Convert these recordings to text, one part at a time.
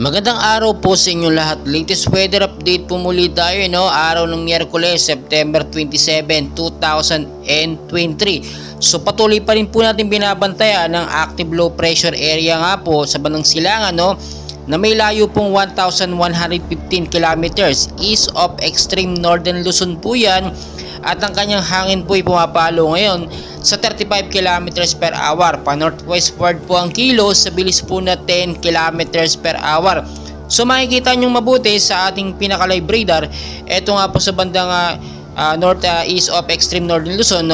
Magandang araw po sa inyong lahat. Latest weather update po muli tayo, araw ng Miyerkules, September 27, 2023. So patuloy pa rin po natin binabantayan ng active low pressure area nga po sa bandang Silangan, na may layo pong 1,115 kilometers east of extreme northern Luzon po yan, at ang kanyang hangin po ay pumapalo ngayon sa 35 kilometers per hour. Pa northwestward po ang kilos sa bilis po na 10 kilometers per hour. So makikita nyo mabuti sa ating pinaka-live radar, eto nga po sa bandang northeast of extreme northern Luzon,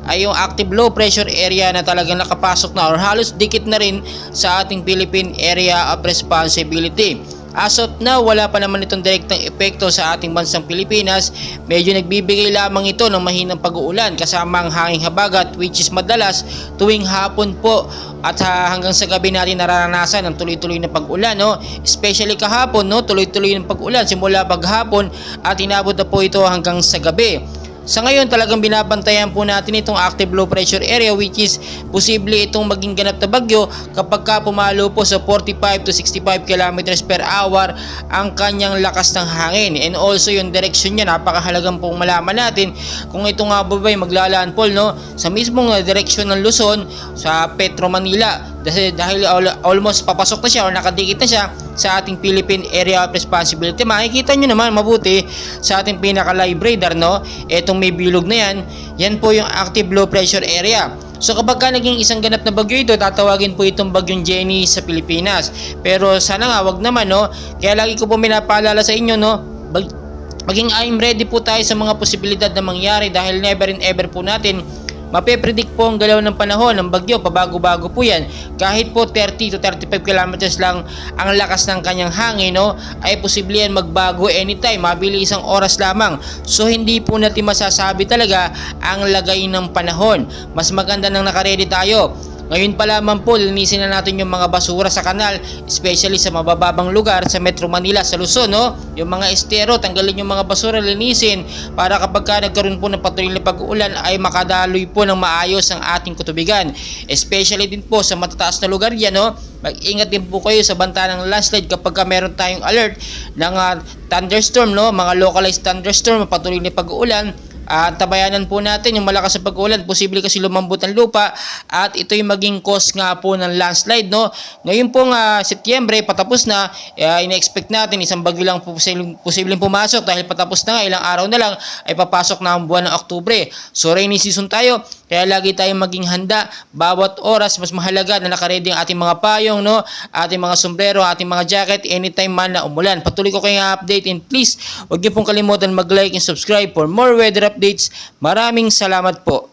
ay yung active low pressure area na talagang nakapasok na or halos dikit na rin sa ating Philippine Area of Responsibility. As of now, wala pa naman itong direktang epekto sa ating bansang Pilipinas. Medyo nagbibigay lamang ito ng mahinang pag-uulan kasama ang hanging habagat, which is madalas tuwing hapon po at hanggang sa gabi natin nararanasan ang tuloy-tuloy na pag-ulan, especially kahapon, tuloy-tuloy ng pag-ulan simula paghapon at inabot na po ito hanggang sa gabi. Sa ngayon talagang binabantayan po natin itong active low pressure area, which is posible itong maging ganap na bagyo kapag ka pumalo po sa 45 to 65 kilometers per hour ang kanyang lakas ng hangin. And also yung direction niya, napakahalagang pong malaman natin kung ito nga ba ay maglalandfall sa mismong direction ng Luzon sa Petro Manila, dahil almost papasok na siya or nakadikit na siya sa ating Philippine Area of Responsibility. Makikita nyo naman mabuti sa ating pinaka-live radar, etong may bilog na yan po yung active low pressure area. So kapag ka naging isang ganap na bagyo ito, tatawagin po itong bagyong Jenny sa Pilipinas. Pero sana nga wag naman, kaya lagi ko po pinapaalala sa inyo, maging I'm ready po tayo sa mga posibilidad na mangyari, dahil never and ever po natin mape-predict po ang galaw ng panahon ng bagyo, pabago-bago po yan. Kahit po 30 to 35 kilometers lang ang lakas ng kanyang hangin, ay posible yan magbago anytime, mabilis isang oras lamang. So hindi po natin masasabi talaga ang lagay ng panahon. Mas maganda nang nakaredy tayo. Ngayon pa lamang po, linisin na natin yung mga basura sa kanal, especially sa mabababang lugar sa Metro Manila, sa Luzon, yung mga estero, tanggalin yung mga basura, linisin para kapag ka nagkaroon po ng patuloy na pag-uulan ay makadaloy po ng maayos ang ating kutubigan. Especially din po sa matataas na lugar yan, mag-ingat din po kayo sa banta ng landslide kapag ka meron tayong alert ng thunderstorm, mga localized thunderstorm, patuloy na pag-uulan. Tabayanan po natin yung malakas na pag-ulan, posible kasi lumambot ang lupa at ito yung maging cause nga po ng landslide, Ngayon pong Setyembre patapos na, ina-expect natin isang bagyo lang po posibleng pumasok, dahil patapos na nga, ilang araw na lang ay papasok na ang buwan ng Oktubre. So rainy season tayo, kaya lagi tayong maging handa bawat oras. Mas mahalaga na nakaredy ang ating mga payong, ating mga sombrero, ating mga jacket anytime man na umulan. Patuloy ko kayong update, and please huwag niyo pong kalimutan mag-like and subscribe for more weather updates. Maraming salamat po.